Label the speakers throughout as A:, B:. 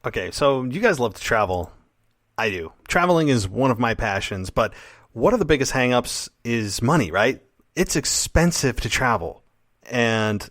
A: Okay, so you guys love to travel. I do. Traveling is one of my passions, but one of the biggest hangups is money, right? It's expensive to travel, and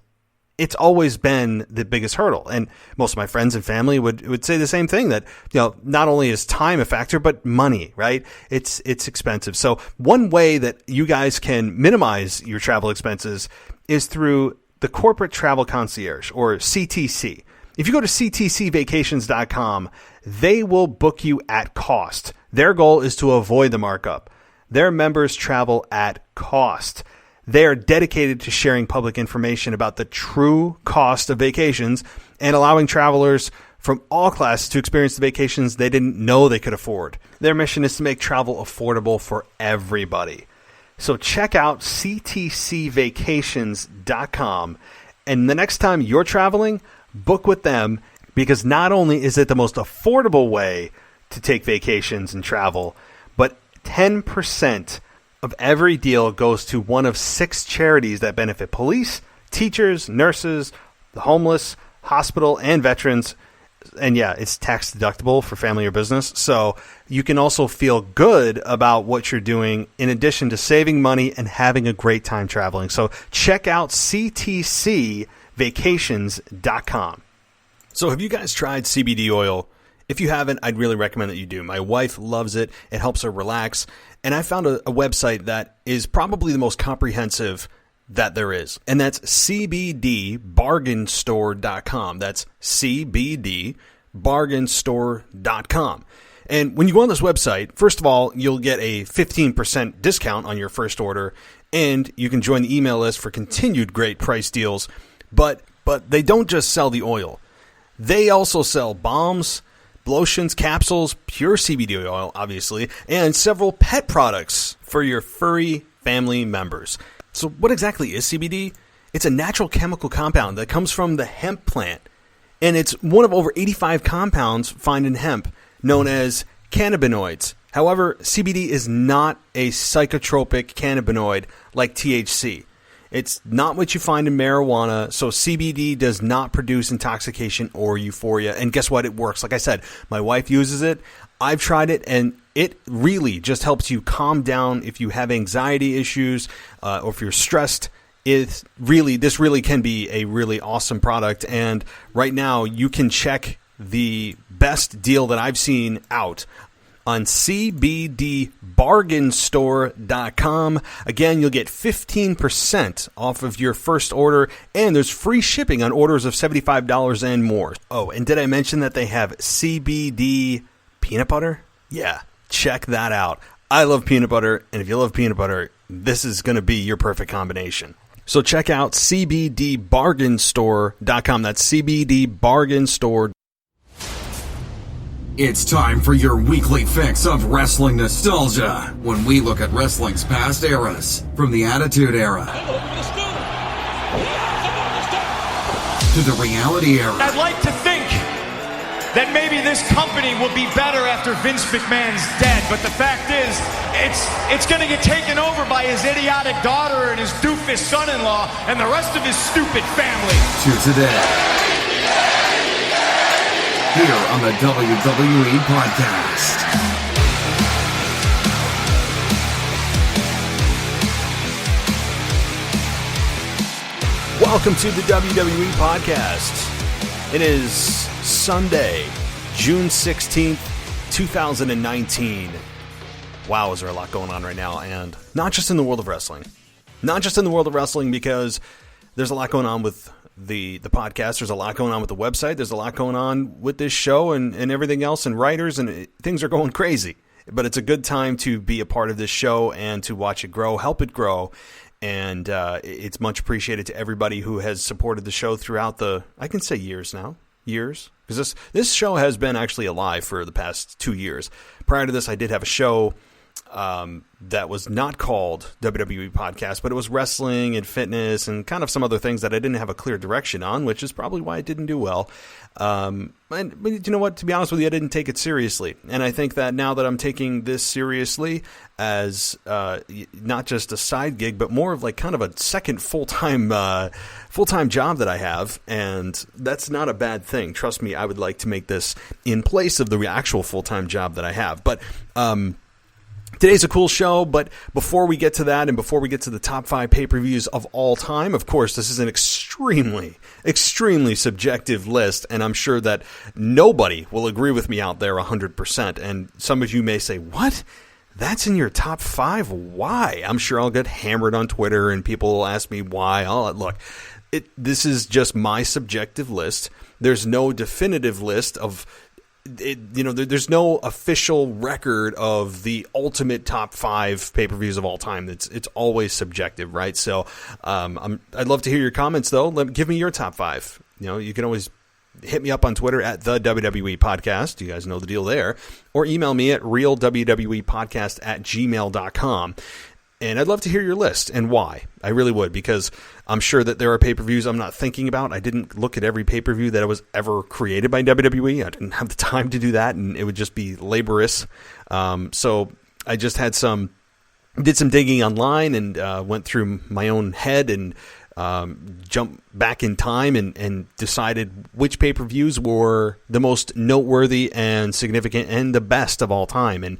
A: it's always been the biggest hurdle. And most of my friends and family would say the same thing, that, not only is time a factor, but money, right? It's expensive. So one way that you guys can minimize your travel expenses is through the Corporate Travel Concierge, or CTC. If you go to ctcvacations.com, they will book you at cost. Their goal is to avoid the markup. Their members travel at cost. They are dedicated to sharing public information about the true cost of vacations and allowing travelers from all classes to experience the vacations they didn't know they could afford. Their mission is to make travel affordable for everybody. So check out ctcvacations.com, and the next time you're traveling, book with them, because not only is it the most affordable way to take vacations and travel, but 10% of every deal goes to one of 6 charities that benefit police, teachers, nurses, the homeless, hospital, and veterans. And yeah, it's tax deductible for family or business. So you can also feel good about what you're doing in addition to saving money and having a great time traveling. So check out ctcvacations.com. So have you guys tried CBD oil? If you haven't, I'd really recommend that you do. My wife loves it. It helps her relax. And I found a website that is probably the most comprehensive that there is. And that's cbdbargainstore.com. That's cbdbargainstore.com. And when you go on this website, first of all, you'll get a 15% discount on your first order, and you can join the email list for continued great price deals. But they don't just sell the oil. They also sell balms, lotions, capsules, pure CBD oil, obviously, and several pet products for your furry family members. So what exactly is CBD? It's a natural chemical compound that comes from the hemp plant, and it's one of over 85 compounds found in hemp, known as cannabinoids. However, CBD is not a psychotropic cannabinoid like THC. It's not what you find in marijuana, so CBD does not produce intoxication or euphoria. And guess what? It works. Like I said, my wife uses it. I've tried it, and it really just helps you calm down if you have anxiety issues or if you're stressed. This really can be a really awesome product. And right now, you can check the best deal that I've seen out on cbdbargainstore.com. Again, you'll get 15% off of your first order, and there's free shipping on orders of $75 and more. Oh, and did I mention that they have CBD peanut butter? Yeah, check that out. I love peanut butter, and if you love peanut butter, this is going to be your perfect combination. So check out cbdbargainstore.com. That's cbdbargainstore.com.
B: It's time for your weekly fix of wrestling nostalgia when we look at wrestling's past eras, from the Attitude Era to the Reality Era.
C: I'd like to think that maybe this company will be better after Vince McMahon's dead, but the fact is, it's going to get taken over by his idiotic daughter and his doofus son-in-law and the rest of his stupid family.
B: To today, here on the WWE Podcast.
A: Welcome to the WWE Podcast. It is Sunday, June 16th, 2019. Wow, is there a lot going on right now, and not just in the world of wrestling. Not just in the world of wrestling, because there's a lot going on with the podcast. There's a lot going on with the website. There's a lot going on with this show and everything else, and writers, and things are going crazy. But it's a good time to be a part of this show and to watch it grow, help it grow. And it's much appreciated to everybody who has supported the show throughout I can say years now. Years. Because this show has been actually alive for the past 2 years. Prior to this, I did have a show that was not called WWE Podcast, but it was wrestling and fitness and kind of some other things that I didn't have a clear direction on, which is probably why it didn't do well. But you know what? To be honest with you, I didn't take it seriously. And I think that now that I'm taking this seriously as not just a side gig, but more of like kind of a second full-time job that I have, and that's not a bad thing. Trust me, I would like to make this in place of the actual full-time job that I have. But today's a cool show, but before we get to that and before we get to the top 5 pay-per-views of all time, of course, this is an extremely subjective list, and I'm sure that nobody will agree with me out there 100%. And some of you may say, what? That's in your top 5? Why? I'm sure I'll get hammered on Twitter and people will ask me why. Look, this is just my subjective list. There's no definitive list of there's no official record of the ultimate top 5 pay-per-views of all time. It's always subjective, right? So I'd love to hear your comments, though. Give me your top 5. You can always hit me up on Twitter at the WWE Podcast. You guys know the deal there. Or email me at realwwepodcast@gmail.com. And I'd love to hear your list and why. I really would, because I'm sure that there are pay-per-views I'm not thinking about. I didn't look at every pay-per-view that was ever created by WWE. I didn't have the time to do that, and it would just be laborious. So I just did some digging online and went through my own head and jumped back in time and decided which pay-per-views were the most noteworthy and significant and the best of all time. And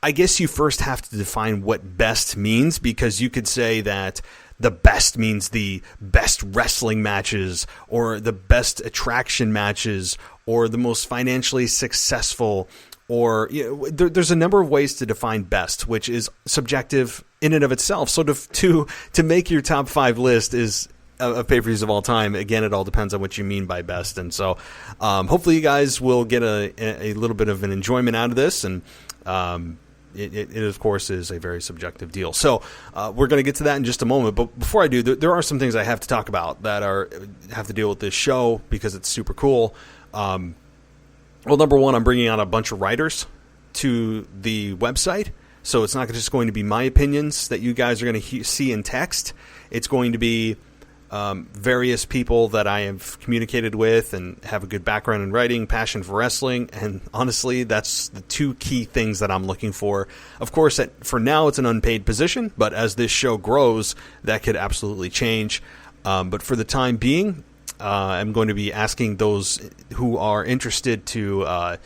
A: I guess you first have to define what best means, because you could say that the best means the best wrestling matches or the best attraction matches or the most financially successful, or there's a number of ways to define best, which is subjective in and of itself. So to make your top 5 list is of pay-per-views of all time, again, it all depends on what you mean by best. And so hopefully you guys will get a little bit of an enjoyment out of this, and it of course is a very subjective deal. So we're going to get to that in just a moment. But before I do, there are some things I have to talk about that have to deal with this show because it's super cool. Well, number one, I'm bringing on a bunch of writers to the website. So it's not just going to be my opinions that you guys are going to see in text. It's going to be various people that I have communicated with and have a good background in writing, passion for wrestling, and honestly, that's the 2 key things that I'm looking for. Of course, for now, it's an unpaid position, but as this show grows, that could absolutely change. But for the time being, I'm going to be asking those who are interested to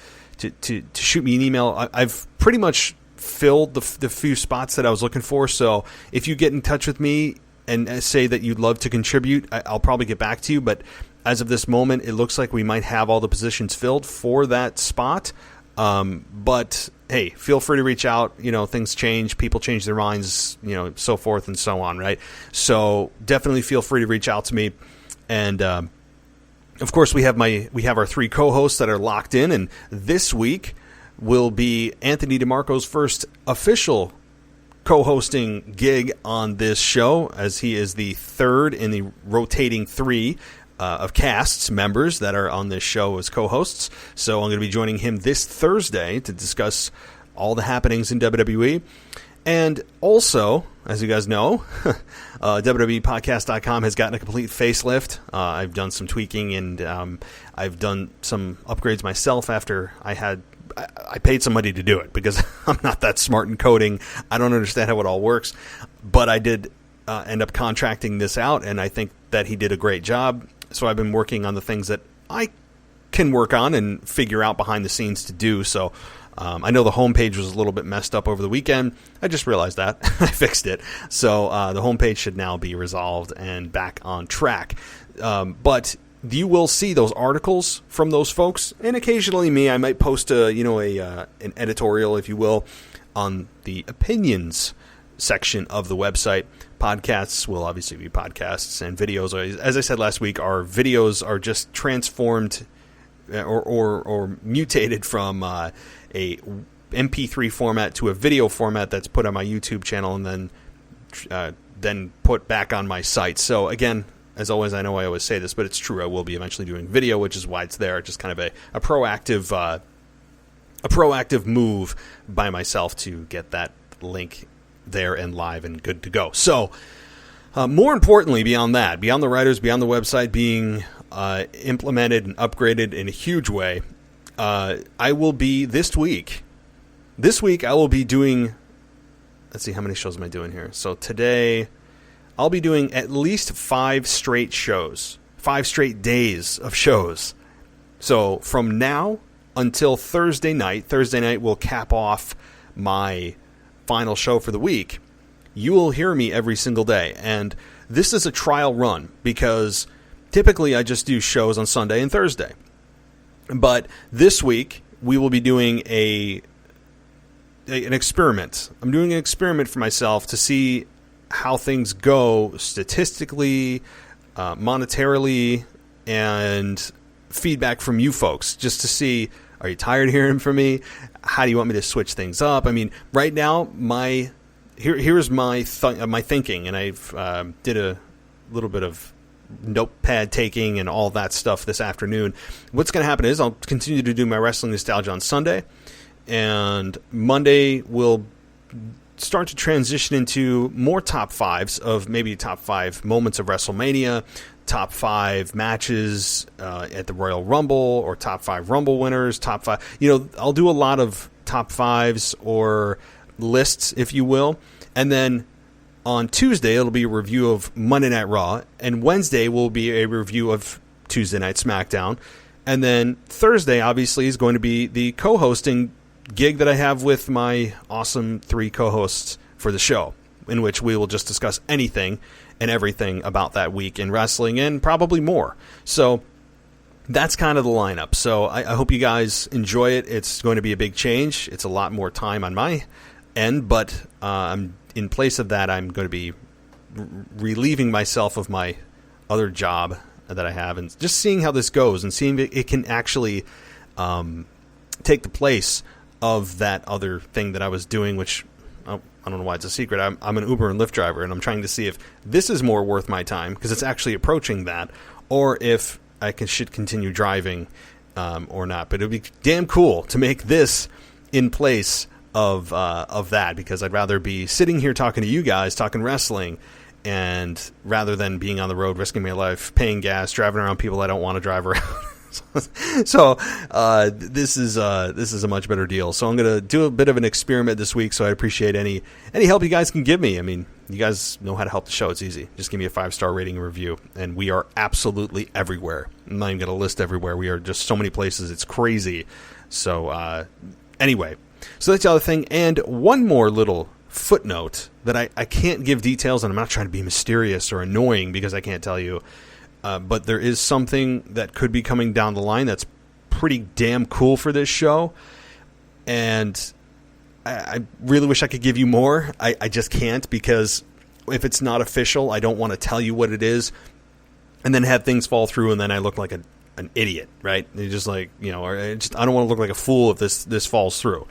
A: shoot me an email. I've pretty much filled the few spots that I was looking for, so if you get in touch with me and say that you'd love to contribute, I'll probably get back to you. But as of this moment, it looks like we might have all the positions filled for that spot. But hey, feel free to reach out. Things change, people change their minds, so forth and so on, right? So definitely feel free to reach out to me. And of course, we have our 3 co-hosts that are locked in, and this week will be Anthony DeMarco's first official co-hosting gig on this show, as he is the 3rd in the rotating 3 of casts members that are on this show as co-hosts. So I'm going to be joining him this Thursday to discuss all the happenings in WWE. And also, as you guys know, WWEpodcast.com has gotten a complete facelift. I've done some tweaking, and I've done some upgrades myself after I paid somebody to do it, because I'm not that smart in coding. I don't understand how it all works. But I did end up contracting this out, and I think that he did a great job. So I've been working on the things that I can work on and figure out behind the scenes to do. So I know the homepage was a little bit messed up over the weekend. I just realized that. I fixed it. So the homepage should now be resolved and back on track. But you will see those articles from those folks, and occasionally me. I might post an editorial, if you will, on the opinions section of the website. Podcasts will obviously be podcasts, and videos, as I said last week, our videos are just transformed or mutated from a MP3 format to a video format that's put on my YouTube channel and then put back on my site. So again, as always, I know I always say this, but it's true. I will be eventually doing video, which is why it's there. Just kind of a proactive move by myself to get that link there and live and good to go. So, more importantly, beyond that, beyond the writers, beyond the website being implemented and upgraded in a huge way, I will be this week. This week I will be doing. Let's see, how many shows am I doing here? So today, I'll be doing at least 5 straight shows, 5 straight days of shows. So from now until Thursday night will cap off my final show for the week. You will hear me every single day. And this is a trial run because typically I just do shows on Sunday and Thursday. But this week we will be doing an experiment. I'm doing an experiment for myself to see how things go statistically, monetarily, and feedback from you folks, just to see, are you tired of hearing from me? How do you want me to switch things up? I mean, right now, here's my thinking, and I've did a little bit of notepad taking and all that stuff this afternoon. What's going to happen is I'll continue to do my Wrestling Nostalgia on Sunday, and Monday will start to transition into more top 5s of maybe top 5 moments of WrestleMania, top 5 matches at the Royal Rumble, or top 5 Rumble winners, top 5. I'll do a lot of top 5s or lists, if you will. And then on Tuesday, it'll be a review of Monday Night Raw, and Wednesday will be a review of Tuesday Night SmackDown. And then Thursday, obviously, is going to be the co-hosting gig that I have with my awesome 3 co-hosts for the show, in which we will just discuss anything and everything about that week in wrestling and probably more. So that's kind of the lineup. So I hope you guys enjoy it. It's going to be a big change. It's a lot more time on my end, but in place of that, I'm going to be relieving myself of my other job that I have and just seeing how this goes and seeing if it can actually take the place of that other thing that I was doing, which I don't know why it's a secret. I'm an Uber and Lyft driver, and I'm trying to see if this is more worth my time because it's actually approaching that, or if I should continue driving or not. But it would be damn cool to make this in place of that, because I'd rather be sitting here talking to you guys, talking wrestling, and rather than being on the road, risking my life, paying gas, driving around people I don't want to drive around. So this is a much better deal. So I'm going to do a bit of an experiment this week, so I appreciate any help you guys can give me. I mean, you guys know how to help the show. It's easy. Just give me a 5-star rating and review, and we are absolutely everywhere. I'm not even going to list everywhere. We are just so many places. It's crazy. So anyway, so that's the other thing. And one more little footnote that I can't give details, and I'm not trying to be mysterious or annoying because I can't tell you. But there is something that could be coming down the line that's pretty damn cool for this show. And I really wish I could give you more. I just can't, because if it's not official, I don't want to tell you what it is and then have things fall through and then I look like an idiot, right? You're just like, or I don't want to look like a fool if this falls through.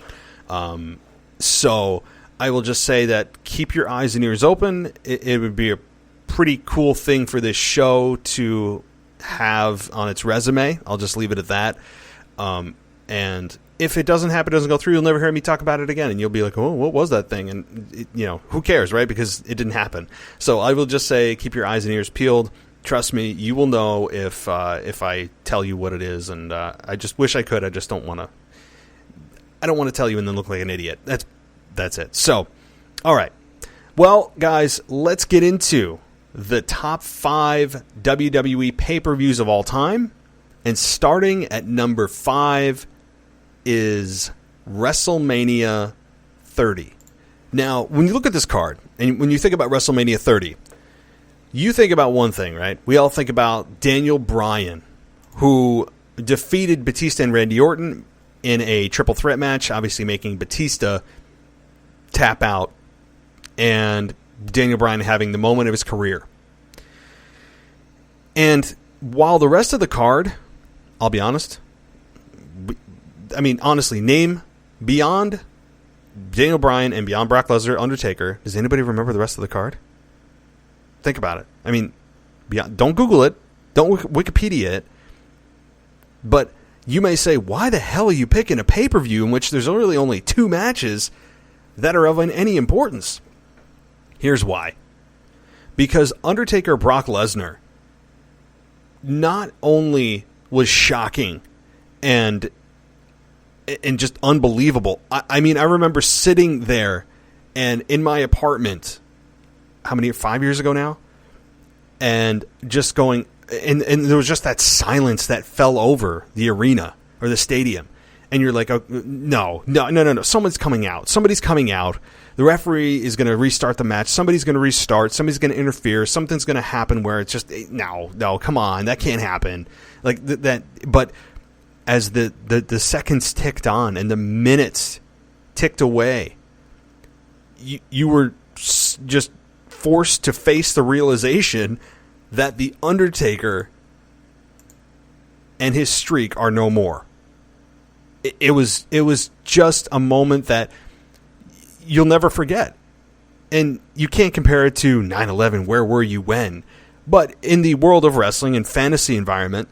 A: So I will just say that keep your eyes and ears open. It would be a pretty cool thing for this show to have on its resume. I'll just leave it at that. And if it doesn't happen, doesn't go through, you'll never hear me talk about it again. And you'll be like, oh, what was that thing? And, who cares, right? Because it didn't happen. So I will just say, keep your eyes and ears peeled. Trust me, you will know if I tell you what it is. And I just wish I could. I just don't want to. I don't want to tell you and then look like an idiot. That's it. So, all right. Well, guys, let's get into the top 5 WWE pay-per-views of all time. And starting at number 5 is WrestleMania 30. Now, when you look at this card, and when you think about WrestleMania 30, you think about one thing, right? We all think about Daniel Bryan, who defeated Batista and Randy Orton in a triple threat match, obviously making Batista tap out, and Daniel Bryan having the moment of his career. And while the rest of the card, I'll be honest, honestly, name beyond Daniel Bryan and beyond Brock Lesnar, Undertaker, does anybody remember the rest of the card? Think about it. Don't Google it. Don't Wikipedia it. But you may say, why the hell are you picking a pay-per-view in which there's really only 2 matches? that are of any importance. Here's why. Because Undertaker Brock Lesnar not only was shocking and just unbelievable. I mean, I remember sitting there and in my apartment, 5 years ago now? And just going, and there was just that silence that fell over the arena or the stadium. And you're like, oh, no. Someone's coming out. Somebody's coming out. The referee is going to restart the match. Somebody's going to restart. Somebody's going to interfere. Something's going to happen where it's just, no, come on. That can't happen. Like that. But as the seconds ticked on and the minutes ticked away, you were just forced to face the realization that The Undertaker and his streak are no more. It was just a moment that you'll never forget. And you can't compare it to 9/11, where were you when? But in the world of wrestling and fantasy environment,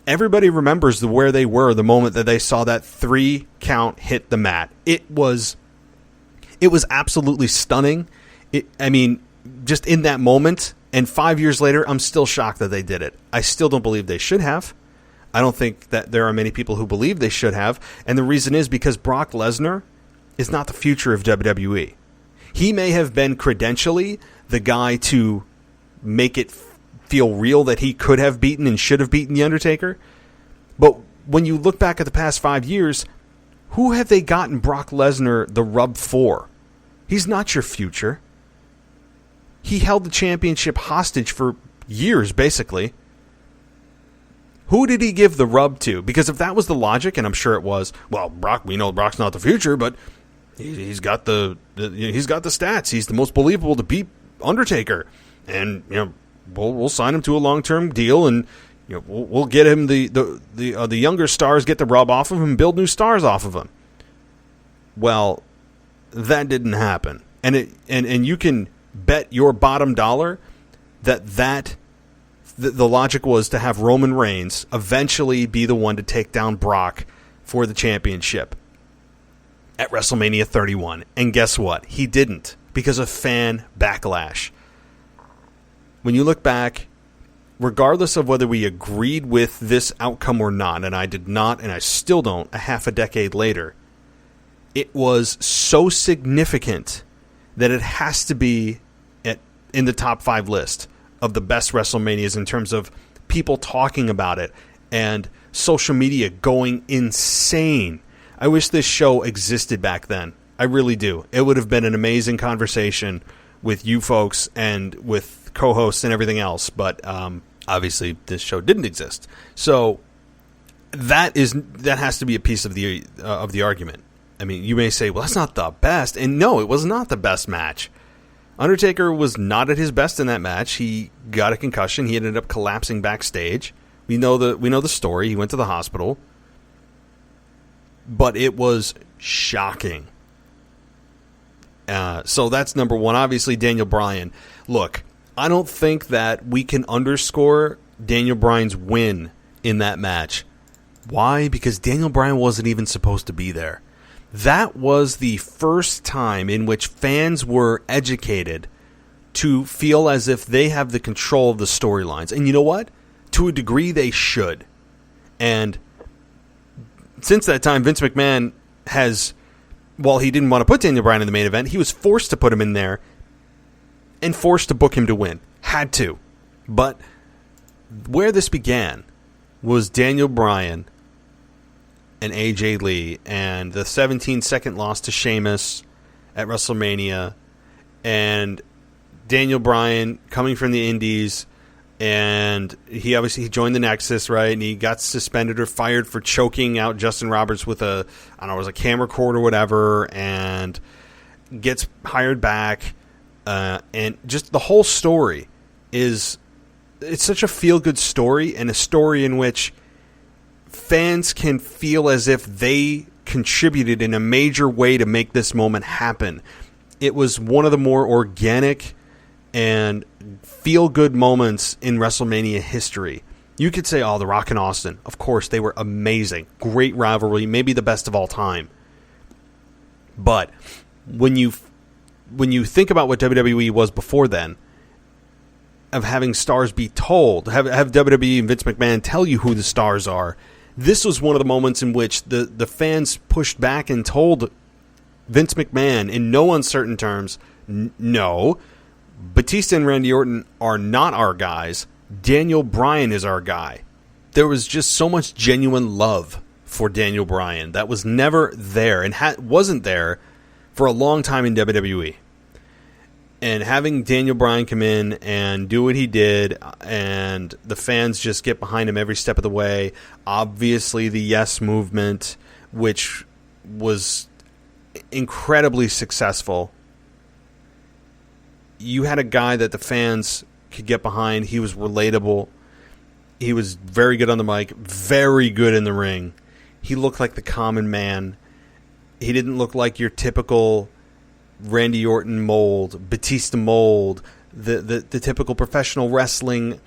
A: everybody remembers where they were the moment that they saw that 3 count hit the mat. It was absolutely stunning. Just in that moment, and 5 years later, I'm still shocked that they did it. I still don't believe they should have. I don't think that there are many people who believe they should have. And the reason is because Brock Lesnar is not the future of WWE. He may have been credentially the guy to make it feel real that he could have beaten and should have beaten The Undertaker. But when you look back at the past 5 years, who have they gotten Brock Lesnar the rub for? He's not your future. He held the championship hostage for years, basically. Who did he give the rub to? Because if that was the logic, and I'm sure it was, well, Brock, we know Brock's not the future, but he's got the stats. He's the most believable to beat Undertaker, and we'll sign him to a long-term deal, and we'll get him the younger stars, get the rub off of him, build new stars off of him. Well, that didn't happen, and you can bet your bottom dollar that the logic was to have Roman Reigns eventually be the one to take down Brock for the championship at WrestleMania 31. And guess what? He didn't, because of fan backlash. When you look back, regardless of whether we agreed with this outcome or not, and I did not, and I still don't, a half a decade later, it was so significant that it has to be in the top 5 list of the best WrestleManias in terms of people talking about it and social media going insane. I wish this show existed back then. I really do. It would have been an amazing conversation with you folks and with co-hosts and everything else, but obviously this show didn't exist. So that has to be a piece of the argument. I mean, you may say, well, that's not the best. And no, it was not the best match. Undertaker was not at his best in that match. He got a concussion. He ended up collapsing backstage. We know the story. He went to the hospital. But it was shocking. So that's number one. Obviously, Daniel Bryan. Look, I don't think that we can underscore Daniel Bryan's win in that match. Why? Because Daniel Bryan wasn't even supposed to be there. That was the first time in which fans were educated to feel as if they have the control of the storylines. And you know what? To a degree, they should. And since that time, Vince McMahon has, while he didn't want to put Daniel Bryan in the main event, he was forced to put him in there and forced to book him to win. Had to. But where this began was Daniel Bryan and AJ Lee, and the 17-second loss to Sheamus at WrestleMania, and Daniel Bryan coming from the Indies, and he joined the Nexus, right? And he got suspended or fired for choking out Justin Roberts with it was a camera cord or whatever, and gets hired back, and just the whole story it's such a feel-good story, and a story in which fans can feel as if they contributed in a major way to make this moment happen. It was one of the more organic and feel-good moments in WrestleMania history. You could say, The Rock and Austin. Of course, they were amazing. Great rivalry, maybe the best of all time. But when you think about what WWE was before then, of having stars be told, have WWE and Vince McMahon tell you who the stars are, this was one of the moments in which the fans pushed back and told Vince McMahon in no uncertain terms, no, Batista and Randy Orton are not our guys. Daniel Bryan is our guy. There was just so much genuine love for Daniel Bryan that was never there and wasn't there for a long time in WWE. And having Daniel Bryan come in and do what he did, and the fans just get behind him every step of the way. Obviously, the Yes movement, which was incredibly successful. You had a guy that the fans could get behind. He was relatable. He was very good on the mic, very good in the ring. He looked like the common man. He didn't look like your typical Randy Orton mold, Batista mold, the typical professional wrestling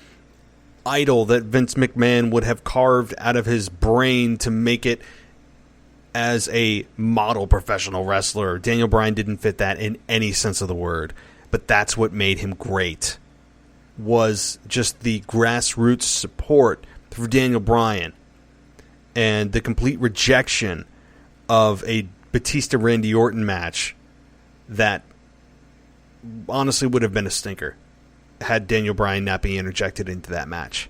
A: idol that Vince McMahon would have carved out of his brain to make it as a model professional wrestler. Daniel Bryan didn't fit that in any sense of the word, but that's what made him great, was just the grassroots support for Daniel Bryan and the complete rejection of a Batista-Randy Orton match that honestly would have been a stinker had Daniel Bryan not been interjected into that match.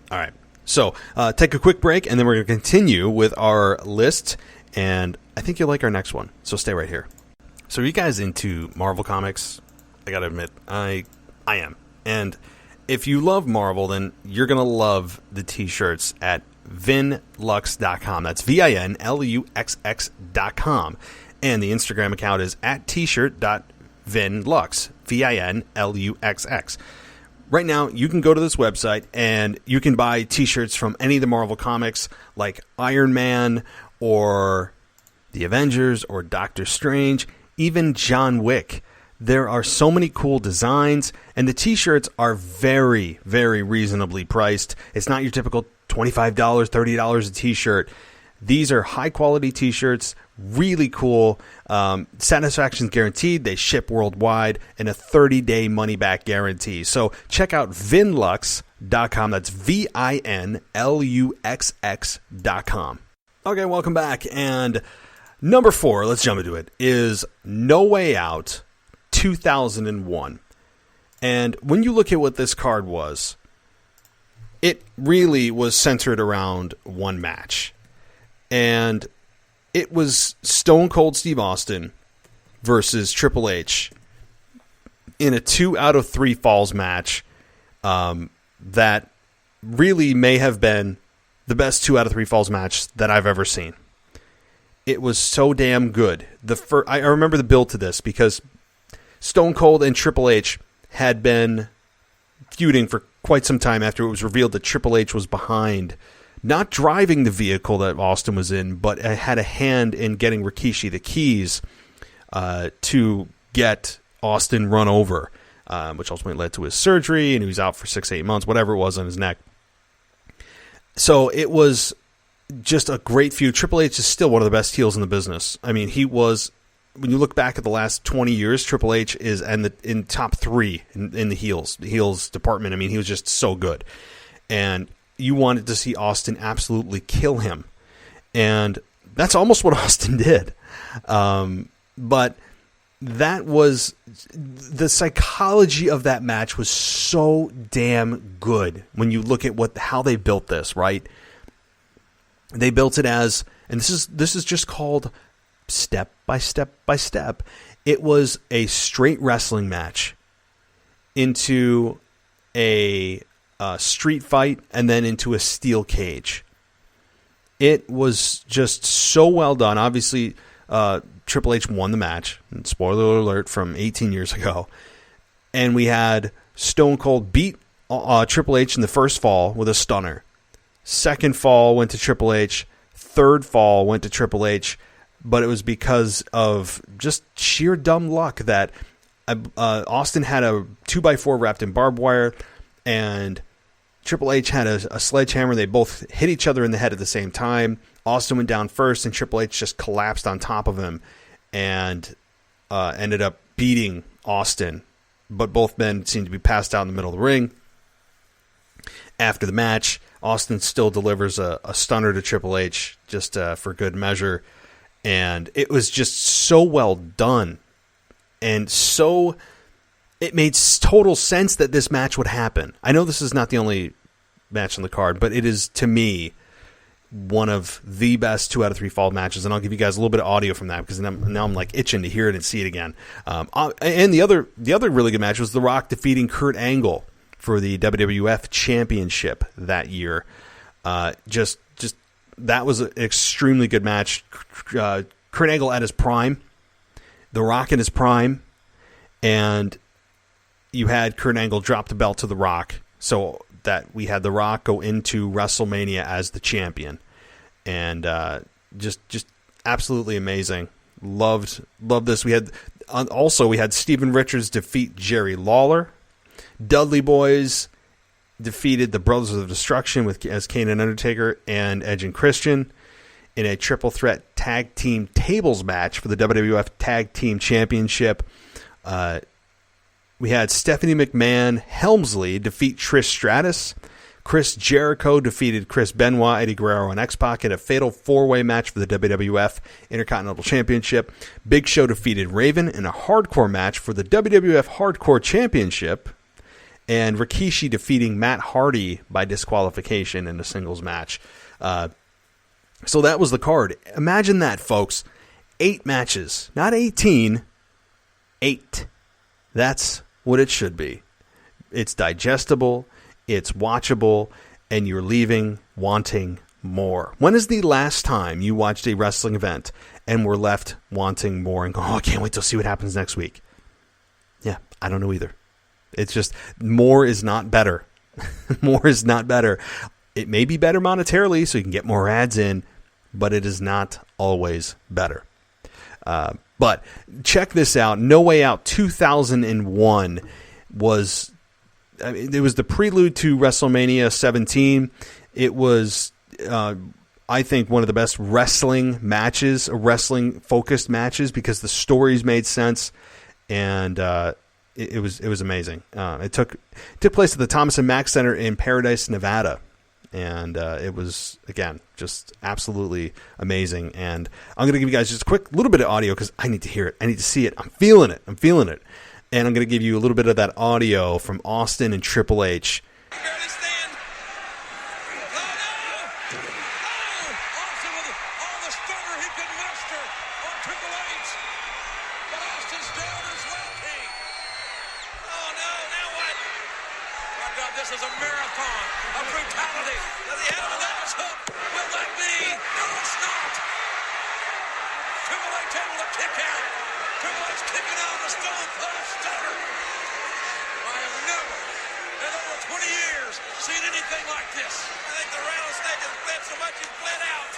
A: All right, so take a quick break, and then we're going to continue with our list, and I think you'll like our next one, so stay right here. So are you guys into Marvel Comics? I got to admit, I am. And if you love Marvel, then you're going to love the t-shirts at vinlux.com. That's VINLUXX.com. And the Instagram account is at t-shirt.vinlux, VINLUXX. Right now, you can go to this website and you can buy t-shirts from any of the Marvel comics like Iron Man or the Avengers or Doctor Strange, even John Wick. There are so many cool designs, and the t-shirts are very, very reasonably priced. It's not your typical $25, $30 a t-shirt. These are high-quality t-shirts, really cool. Satisfaction's guaranteed. They ship worldwide, and a 30-day money-back guarantee. So check out vinlux.com. That's VINLUXX.com. Okay, welcome back. And number 4, let's jump into it, is No Way Out 2001. And when you look at what this card was, it really was centered around one match. And it was Stone Cold Steve Austin versus Triple H in a 2 out of 3 falls match that really may have been the best 2 out of 3 falls match that I've ever seen. It was so damn good. I remember the build to this because Stone Cold and Triple H had been feuding for quite some time after it was revealed that Triple H was behind, not driving the vehicle that Austin was in, but had a hand in getting Rikishi the keys to get Austin run over, which ultimately led to his surgery, and he was out for 6-8 months, whatever it was on his neck. So it was just a great feud. Triple H is still one of the best heels in the business. I mean, he was, when you look back at the last 20 years, Triple H is in top 3 in the heels department. I mean, he was just so good. And you wanted to see Austin absolutely kill him. And that's almost what Austin did. But that was, the psychology of that match was so damn good when you look at how they built this, right? They built it as, and this is just called step by step by step. It was a straight wrestling match into a street fight and then into a steel cage. It was just so well done. Obviously, Triple H won the match. Spoiler alert from 18 years ago. And we had Stone Cold beat Triple H in the first fall with a stunner. Second fall went to Triple H. Third fall went to Triple H. But it was because of just sheer dumb luck that Austin had a 2x4 wrapped in barbed wire, and Triple H had a sledgehammer. They both hit each other in the head at the same time. Austin went down first, and Triple H just collapsed on top of him. And ended up beating Austin, but both men seemed to be passed out in the middle of the ring. After the match, Austin still delivers a stunner to Triple H just for good measure, and it was just so well done, and so it made total sense that this match would happen. I know this is not the only match on the card, but it is, to me, one of the best 2 out of 3 fall matches, and I'll give you guys a little bit of audio from that because now I'm like itching to hear it and see it again. And the other really good match was The Rock defeating Kurt Angle for the WWF Championship that year. Just that was an extremely good match. Kurt Angle at his prime, The Rock in his prime, and you had Kurt Angle drop the belt to The Rock, so that we had The Rock go into WrestleMania as the champion, and just absolutely amazing. Loved this. We had Steven Richards defeat Jerry Lawler. Dudley Boys defeated the Brothers of Destruction as Kane and Undertaker and Edge and Christian in a triple threat tag team tables match for the WWF Tag Team Championship. We had Stephanie McMahon Helmsley defeat Trish Stratus. Chris Jericho defeated Chris Benoit, Eddie Guerrero, and X-Pac in a fatal 4-way match for the WWF Intercontinental Championship. Big Show defeated Raven in a hardcore match for the WWF Hardcore Championship. And Rikishi defeating Matt Hardy by disqualification in a singles match. So that was the card. Imagine that, folks. 8 matches. Not 18. 8. That's what it should be. It's digestible, it's watchable, and you're leaving wanting more. When is the last time you watched a wrestling event and were left wanting more and going, oh, I can't wait to see what happens next week? Yeah, I don't know either. It's just, more is not better. More is not better. It may be better monetarily so you can get more ads in, but it is not always better. But check this out. No Way Out 2001 was, it was the prelude to WrestleMania 17. It was, I think, one of the best wrestling matches, wrestling-focused matches, because the stories made sense, and it was amazing. It took place at the Thomas and Mack Center in Paradise, Nevada. And it was, again, just absolutely amazing. And I'm going to give you guys just a quick little bit of audio because I need to hear it. I need to see it. I'm feeling it. And I'm going to give you a little bit of that audio from Austin and Triple H.
D: This is a marathon of brutality. At the end of the hook. Will that be? No, it's not. Triple H able to kick out. Triple H kicking out the Stone Cold Stunner. I have never, in over 20 years, seen anything like this. I think the rattlesnake has bled so much it's bled out.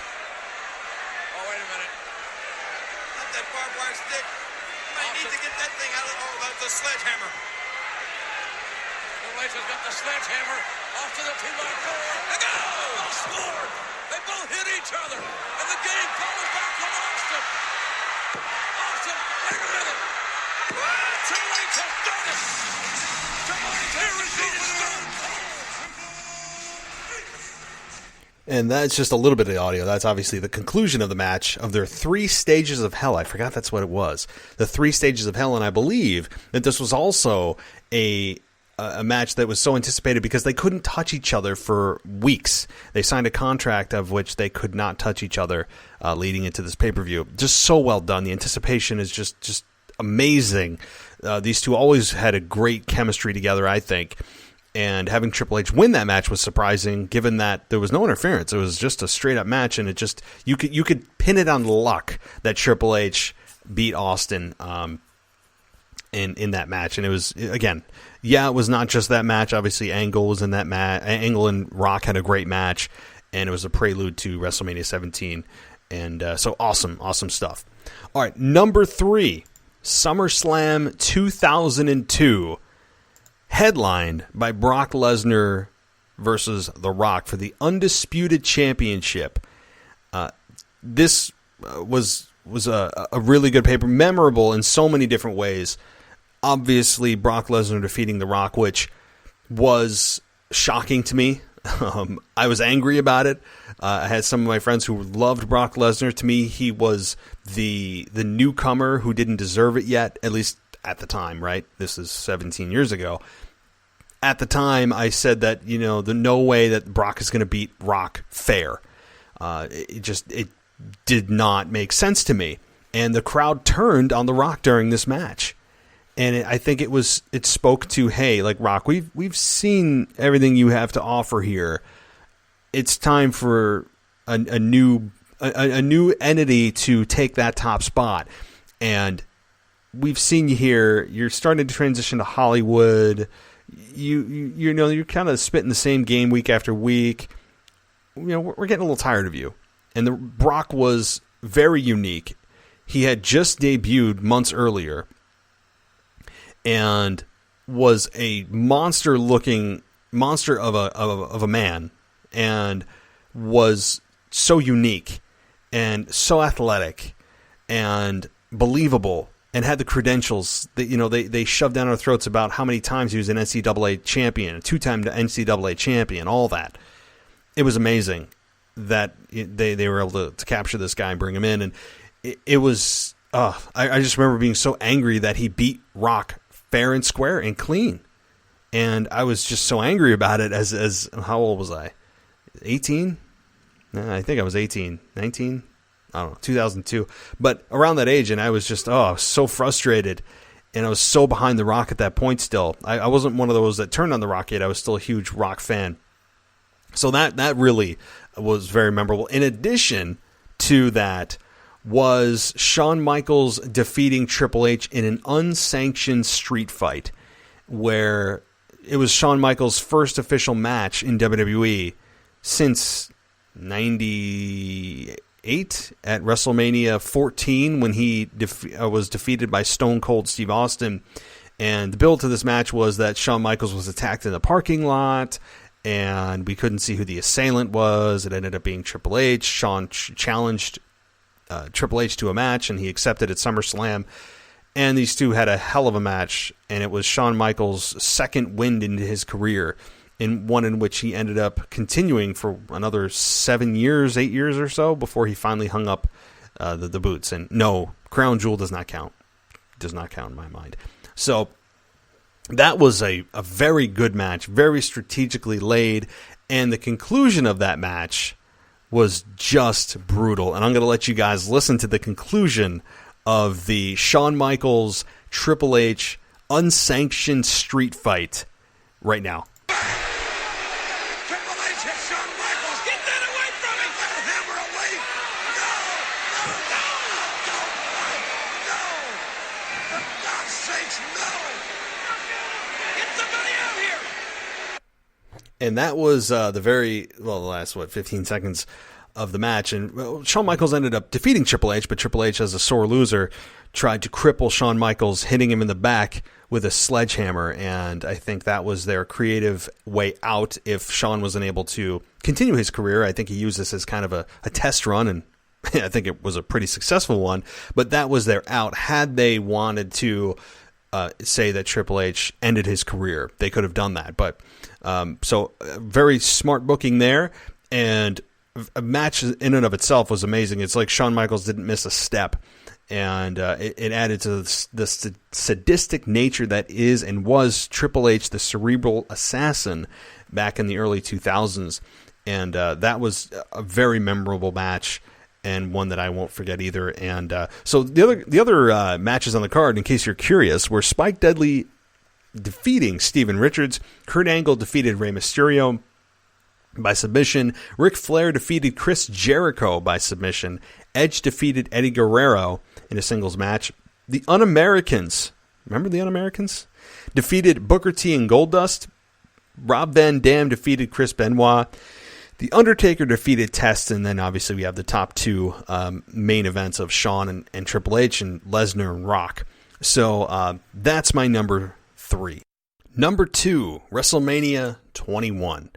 D: Oh, wait a minute. Not that barbed wire stick. You might need to get that thing out of the sledgehammer. Triple H has got the sledgehammer off to the 2x4. And go! Oh, scored! They both hit each other. And the game comes back from Austin. Austin, wait a minute. Triple H has done it. Triple H has defeated Stone Cold.
A: And that's just a little bit of the audio. That's obviously the conclusion of the match of their 3 stages of hell. I forgot that's what it was. The 3 stages of hell. And I believe that this was also a match that was so anticipated because they couldn't touch each other for weeks. They signed a contract of which they could not touch each other leading into this pay-per-view. Just so well done. The anticipation is just amazing. These two always had a great chemistry together, I think. And having Triple H win that match was surprising, given that there was no interference. It was just a straight-up match, and it just you could pin it on luck that Triple H beat Austin in that match. And it was, again, yeah, it was not just that match. Obviously, Angle was in that match. Angle and Rock had a great match, and it was a prelude to WrestleMania 17. And so awesome stuff. All right, number 3, SummerSlam 2002, headlined by Brock Lesnar versus The Rock for the Undisputed Championship. This was was a really good paper, memorable in so many different ways. Obviously, Brock Lesnar defeating The Rock, which was shocking to me. I was angry about it. I had some of my friends who loved Brock Lesnar. To me, he was the newcomer who didn't deserve it yet, at least at the time, right? This is 17 years ago. At the time, I said that, the no way that Brock is going to beat Rock fair. It did not make sense to me. And the crowd turned on The Rock during this match. And I think it spoke to, hey, like, Rock, we've seen everything you have to offer here. It's time for a new entity to take that top spot. And we've seen you here. You're starting to transition to Hollywood. You're kind of spitting the same game week after week. We're getting a little tired of you. And the Brock was very unique. He had just debuted months earlier and was a monster of a man, and was so unique and so athletic and believable, and had the credentials that they shoved down our throats about how many times he was an NCAA champion, a 2-time NCAA champion, all that. It was amazing that they were able to capture this guy and bring him in, and it was. I just remember being so angry that he beat Rock fair and square and clean. And I was just so angry about it as how old was I? 18? I think I was 18. 19? I don't know, 2002. But around that age, and I was just, so frustrated. And I was so behind The Rock at that point still. I wasn't one of those that turned on The Rock yet. I was still a huge Rock fan. So that really was very memorable. In addition to that, was Shawn Michaels defeating Triple H in an unsanctioned street fight, where it was Shawn Michaels' first official match in WWE since 98 at WrestleMania 14, when he was defeated by Stone Cold Steve Austin. And the build to this match was that Shawn Michaels was attacked in the parking lot, and we couldn't see who the assailant was. It ended up being Triple H. Shawn challenged Triple H to a match, and he accepted at SummerSlam. And these two had a hell of a match, and it was Shawn Michaels' second win into his career, in one in which he ended up continuing for another 8 years or so, before he finally hung up the boots. And no, Crown Jewel does not count. Does not count in my mind. So that was a very good match, very strategically laid, and the conclusion of that match was just brutal. And I'm going to let you guys listen to the conclusion of the Shawn Michaels Triple H unsanctioned street fight right now.
D: Triple H hits Shawn Michaels. Get that away from him. Let him hammer away. No. For God's sakes, no. Get somebody out here.
A: And that was the last 15 seconds of the match. And Shawn Michaels ended up defeating Triple H, but Triple H, as a sore loser, tried to cripple Shawn Michaels, hitting him in the back with a sledgehammer. And I think that was their creative way out. If Shawn was unable to continue his career, I think he used this as kind of a test run, and I think it was a pretty successful one. But that was their out. Had they wanted to say that Triple H ended his career, they could have done that. But so very smart booking there, and a match in and of itself was amazing. It's like Shawn Michaels didn't miss a step, and it added to the sadistic nature that is and was Triple H, the cerebral assassin, back in the early 2000s. And that was a very memorable match, and one that I won't forget either. And so the other matches on the card, in case you're curious, were Spike Dudley defeating Steven Richards, Kurt Angle defeated Rey Mysterio by submission, Ric Flair defeated Chris Jericho by submission, Edge defeated Eddie Guerrero in a singles match, the Un-Americans, remember the Un-Americans? Defeated Booker T and Goldust, Rob Van Dam defeated Chris Benoit, The Undertaker defeated Test, and then obviously we have the top two main events of Shawn and Triple H, and Lesnar and Rock. So that's my number 3. Number 2, WrestleMania 21.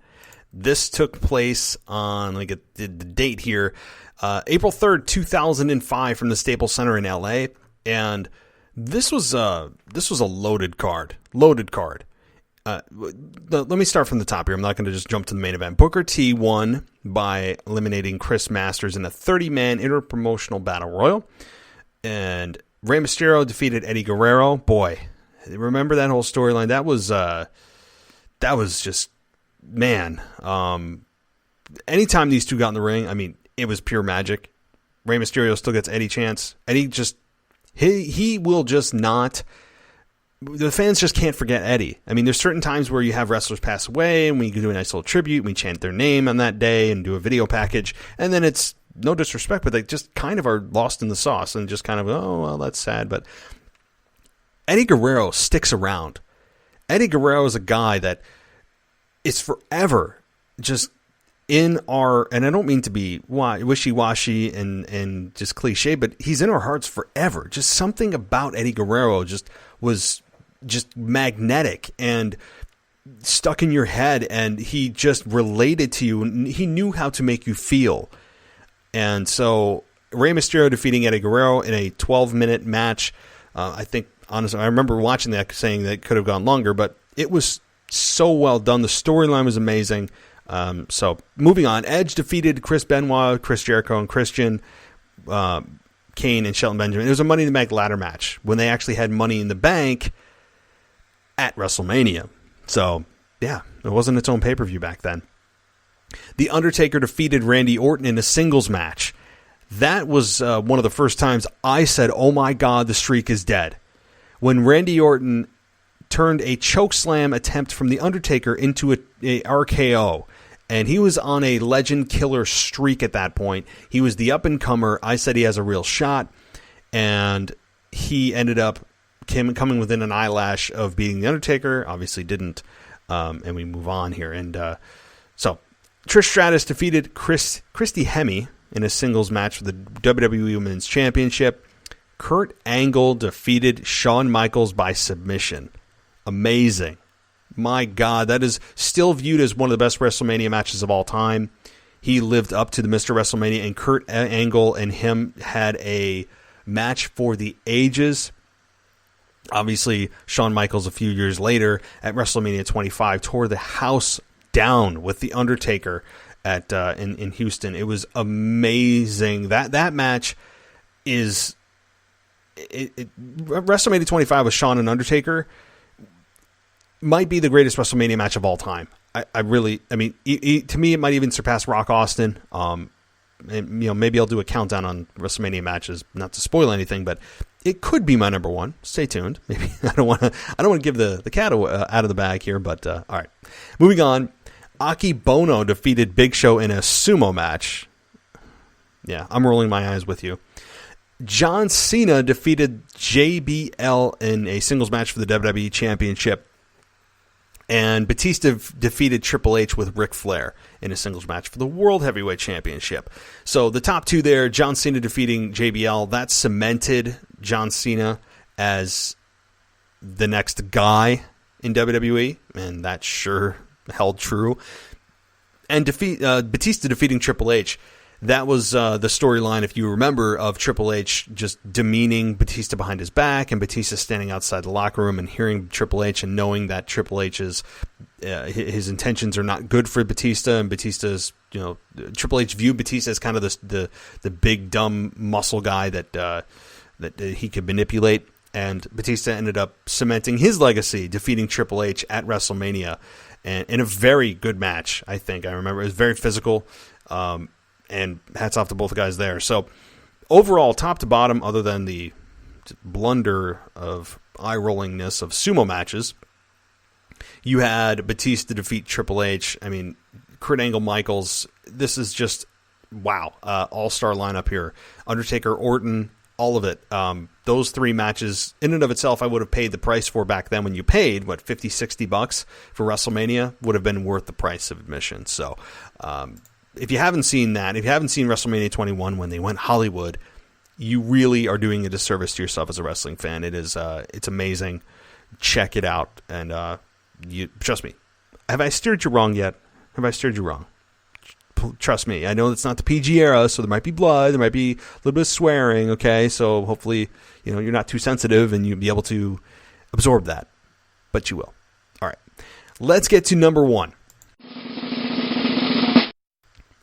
A: This took place on, the date here, April 3rd, 2005 from the Staples Center in LA. And this was a loaded card. Let me start from the top here. I'm not going to just jump to the main event. Booker T won by eliminating Chris Masters in a 30-man interpromotional battle royal. And Rey Mysterio defeated Eddie Guerrero. Boy, remember that whole storyline? That was just, man. Anytime these two got in the ring, I mean, it was pure magic. Rey Mysterio still gets Eddie chance. Eddie just, he will just not, the fans just can't forget Eddie. I mean, there's certain times where you have wrestlers pass away and we can do a nice little tribute. We chant their name on that day and do a video package. And then it's, no disrespect, but they just kind of are lost in the sauce and just kind of, oh, well, that's sad. But Eddie Guerrero sticks around. Eddie Guerrero is a guy that is forever just in our, and I don't mean to be wishy-washy and just cliche, but he's in our hearts forever. Just something about Eddie Guerrero just was just magnetic and stuck in your head, and he just related to you, and he knew how to make you feel. And so Rey Mysterio defeating Eddie Guerrero in a 12-minute match. I think, honestly, I remember watching that saying that it could have gone longer, but it was so well done. The storyline was amazing. So moving on, Edge defeated Chris Benoit, Chris Jericho, and Christian, Kane, and Shelton Benjamin. It was a Money in the Bank ladder match when they actually had Money in the Bank at WrestleMania. So, yeah, it wasn't its own pay-per-view back then. The Undertaker defeated Randy Orton in a singles match. That was one of the first times I said, oh my God, the streak is dead. When Randy Orton turned a chokeslam attempt from The Undertaker into a RKO. And he was on a legend killer streak at that point. He was the up-and-comer. I said he has a real shot. And he ended up coming within an eyelash of beating The Undertaker. Obviously didn't. And we move on here. And so Trish Stratus defeated Christy Hemme in a singles match for the WWE Women's Championship. Kurt Angle defeated Shawn Michaels by submission. Amazing. My God, that is still viewed as one of the best WrestleMania matches of all time. He lived up to the Mr. WrestleMania, and Kurt Angle and him had a match for the ages. Obviously, Shawn Michaels a few years later at WrestleMania 25 tore the house down with The Undertaker at in Houston. It was amazing. That match is... WrestleMania 25 with Shawn and Undertaker might be the greatest WrestleMania match of all time. To me, it might even surpass Rock Austin. And, maybe I'll do a countdown on WrestleMania matches, not to spoil anything, but it could be my number one. Stay tuned. Maybe I don't want to give the cat out of the bag here, but all right. Moving on, Aki Bono defeated Big Show in a sumo match. Yeah, I'm rolling my eyes with you. John Cena defeated JBL in a singles match for the WWE Championship. And Batista defeated Triple H with Ric Flair in a singles match for the World Heavyweight Championship. So the top two there, John Cena defeating JBL, that cemented John Cena as the next guy in WWE, and that sure held true. And Batista defeating Triple H, that was the storyline, if you remember, of Triple H just demeaning Batista behind his back, and Batista standing outside the locker room and hearing Triple H and knowing that Triple H's his intentions are not good for Batista, and Batista's, Triple H viewed Batista as kind of the big dumb muscle guy that he could manipulate, and Batista ended up cementing his legacy, defeating Triple H at WrestleMania, and in a very good match. I remember it was very physical. And hats off to both guys there. So overall, top to bottom, other than the blunder of eye-rollingness of sumo matches, you had Batista defeat Triple H. I mean, Kurt Angle, Michaels. This is just, wow. All-star lineup here. Undertaker, Orton, all of it. Those three matches, in and of itself, I would have paid the price for back then when you paid, $50, $60 for WrestleMania, would have been worth the price of admission. So, if you haven't seen that, if you haven't seen WrestleMania 21 when they went Hollywood, you really are doing a disservice to yourself as a wrestling fan. It is, it's amazing. Check it out, and you trust me. Have I steered you wrong yet? Have I steered you wrong? Trust me. I know it's not the PG era, so there might be blood. There might be a little bit of swearing, okay? So hopefully, you're not too sensitive and you'll be able to absorb that. But you will. All right. Let's get to number 1.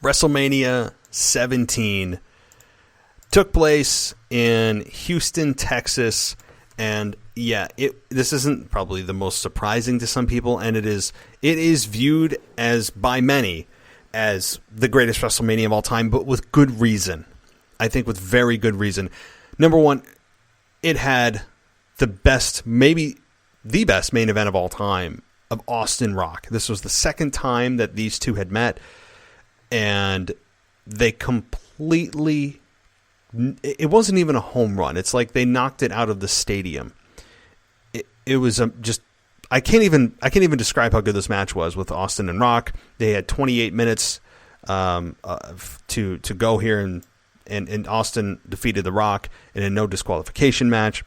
A: WrestleMania 17 took place in Houston, Texas, and this isn't probably the most surprising to some people, and it is viewed as by many as the greatest WrestleMania of all time, but with good reason. I think with very good reason. Number 1, it had the best, maybe the best main event of all time of Austin Rock. This was the second time that these two had met, and they completely, it wasn't even a home run. It's like they knocked it out of the stadium. It was just, I can't even describe how good this match was with Austin and Rock. They had 28 minutes to go here, and Austin defeated The Rock in a no disqualification match.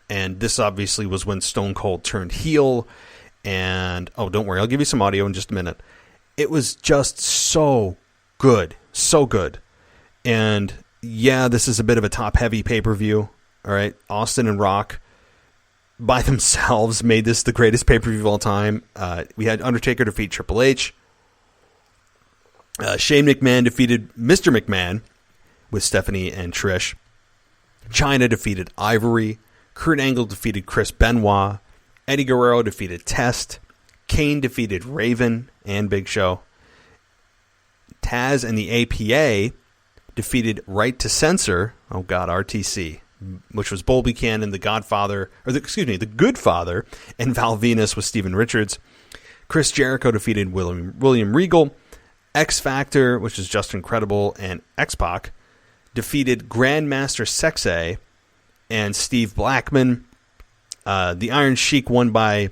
A: And this obviously was when Stone Cold turned heel. And don't worry, I'll give you some audio in just a minute. It was just so good, so good. And this is a bit of a top-heavy pay-per-view. All right, Austin and Rock by themselves made this the greatest pay-per-view of all time. We had Undertaker defeat Triple H. Shane McMahon defeated Mr. McMahon with Stephanie and Trish. Chyna defeated Ivory. Kurt Angle defeated Chris Benoit. Eddie Guerrero defeated Test. Kane defeated Raven and Big Show. Taz and the APA defeated Right to Censor, RTC, which was Bull Buchanan, the Good Father, and Val Venus with Steven Richards. Chris Jericho defeated William Regal. X Factor, which is Just Incredible, and X-Pac, defeated Grandmaster Sexay and Steve Blackman. The Iron Sheik won by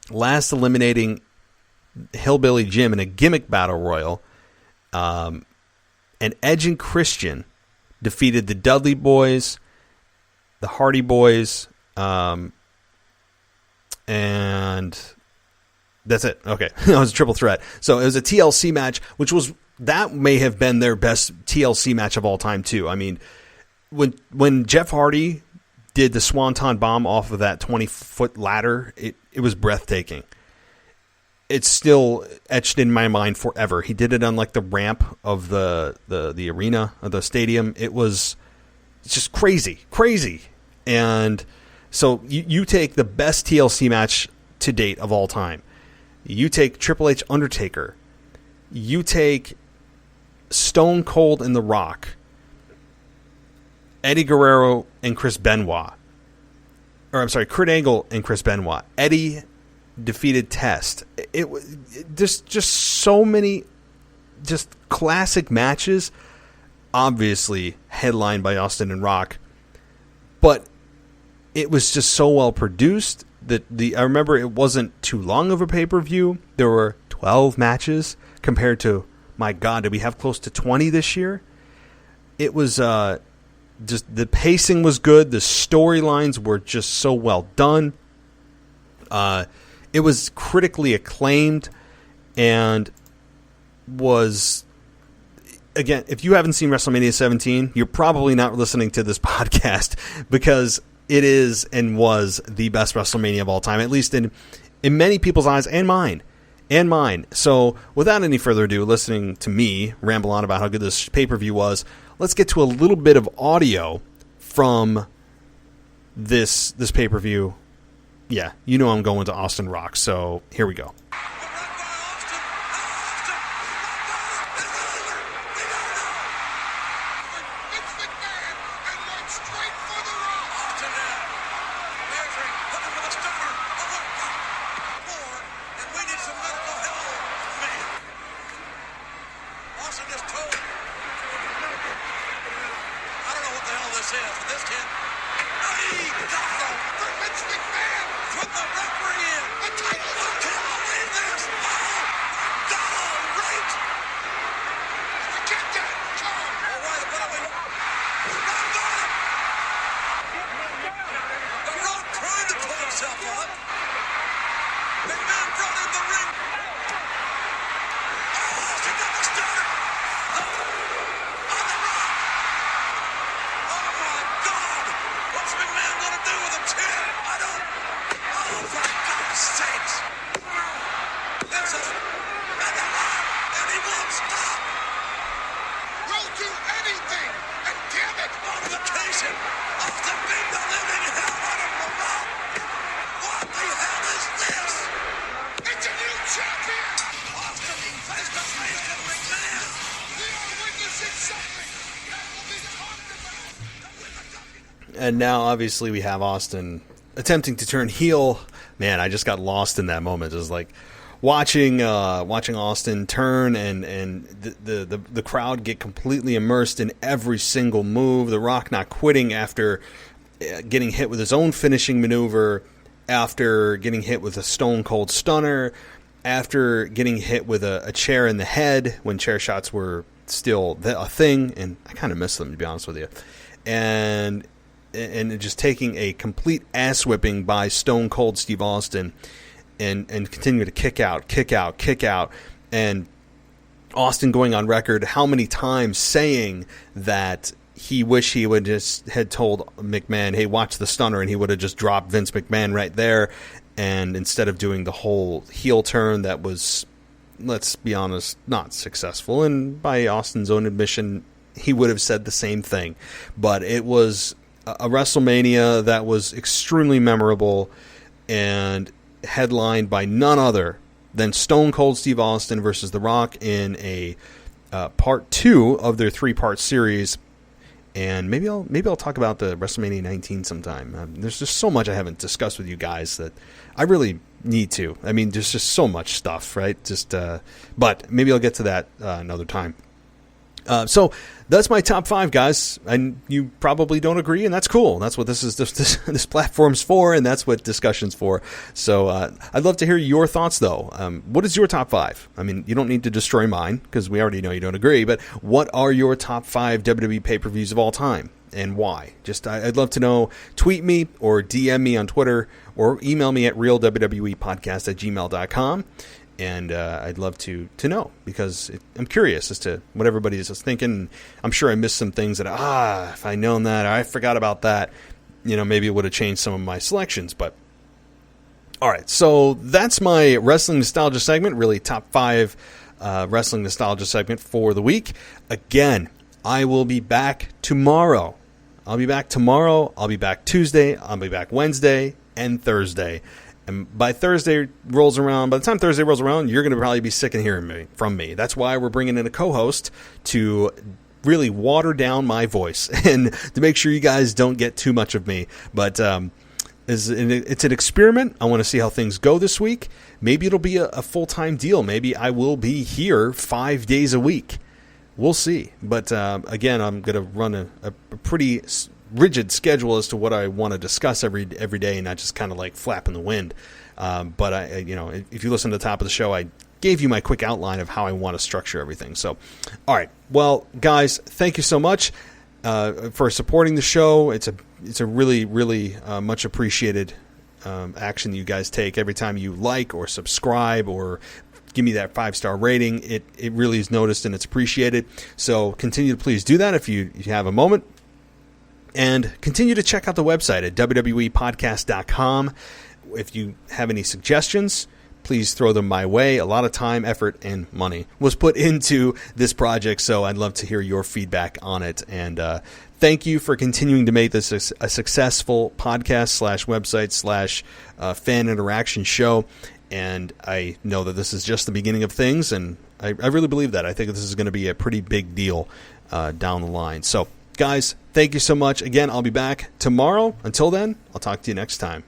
A: last eliminating Hillbilly Jim in a gimmick battle royal. And Edge and Christian defeated the Dudley Boys, the Hardy Boys, and that's it. Okay. It was a triple threat. So it was a TLC match, that may have been their best TLC match of all time too. I mean, when Jeff Hardy did the Swanton Bomb off of that 20-foot ladder, it was breathtaking. It's still etched in my mind forever. He did it on like the ramp of the arena, of the stadium. It's just crazy. And so you take the best TLC match to date of all time. You take Triple H Undertaker. You take Stone Cold and The Rock. Eddie Guerrero and Chris Benoit. Kurt Angle and Chris Benoit. Eddie defeated Test. There's just so many just classic matches, obviously headlined by Austin and Rock, but it was just so well produced that I remember it wasn't too long of a pay-per-view. There were 12 matches compared to, my God, did we have close to 20 this year? It was just, the pacing was good. The storylines were just so well done. It was critically acclaimed and was, again, if you haven't seen WrestleMania 17, you're probably not listening to this podcast, because it is and was the best WrestleMania of all time, at least in many people's eyes, and mine. So without any further ado, listening to me ramble on about how good this pay-per-view was, let's get to a little bit of audio from this pay-per-view. Yeah, you know I'm going to Austin Rock, so here we go.
D: McMahon brought in the ring. Austin combination. Austin beat the living hell out of Lamont. What the hell is this? It's a new champion. Austin face to face with McMahon. We are witnessing something that will be talked about.
A: And now, obviously, we have Austin attempting to turn heel. Man, I just got lost in that moment. It was like watching Austin turn and the crowd get completely immersed in every single move. The Rock not quitting after getting hit with his own finishing maneuver, after getting hit with a Stone Cold Stunner, after getting hit with a chair in the head when chair shots were still a thing, and I kind of miss them, to be honest with you. And just taking a complete ass whipping by Stone Cold Steve Austin, and continue to kick out, and Austin going on record how many times saying that he wished he would just had told McMahon, hey, watch the stunner, and he would have just dropped Vince McMahon right there, and instead of doing the whole heel turn that was, let's be honest, not successful, and by Austin's own admission, he would have said the same thing. But it was a WrestleMania that was extremely memorable and headlined by none other than Stone Cold Steve Austin versus The Rock in a part 2 of their 3-part series. And maybe I'll talk about the WrestleMania 19 sometime. There's just so much I haven't discussed with you guys that I really need to. I mean, there's just so much stuff, right? But maybe I'll get to that another time. So that's my top 5, guys. And you probably don't agree, and that's cool. That's what this platform's for, and that's what discussion's for. So I'd love to hear your thoughts, though. What is your top 5? I mean, you don't need to destroy mine, because we already know you don't agree, but what are your top 5 WWE pay-per-views of all time, and why? I'd love to know. Tweet me or DM me on Twitter, or email me at realwwepodcast@gmail.com. And I'd love to know, because I'm curious as to what everybody is thinking. I'm sure I missed some things that, if I'd known that, or I forgot about that, maybe it would have changed some of my selections. But, all right, so that's my Wrestling Nostalgia segment, really top 5 Wrestling Nostalgia segment for the week. Again, I will be back tomorrow. I'll be back Tuesday, I'll be back Wednesday and Thursday. And by the time Thursday rolls around, you're going to probably be sick of hearing from me. That's why we're bringing in a co-host to really water down my voice and to make sure you guys don't get too much of me. But it's an experiment. I want to see how things go this week. Maybe it'll be a full-time deal. Maybe I will be here 5 days a week. We'll see. But again, I'm going to run a pretty rigid schedule as to what I want to discuss every day, and not just kind of like flap in the wind. But if you listen to the top of the show, I gave you my quick outline of how I want to structure everything. So, all right, well, guys, thank you so much for supporting the show. It's a really, really much appreciated action you guys take every time you like or subscribe or give me that 5-star rating. It really is noticed and it's appreciated. So continue to please do that if you have a moment. And continue to check out the website at wwepodcast.com. If you have any suggestions, please throw them my way. A lot of time, effort, and money was put into this project, so I'd love to hear your feedback on it. And thank you for continuing to make this a successful podcast /website /fan interaction show. And I know that this is just the beginning of things, and I really believe that. I think this is going to be a pretty big deal down the line. So, guys, thank you so much. Again, I'll be back tomorrow. Until then, I'll talk to you next time.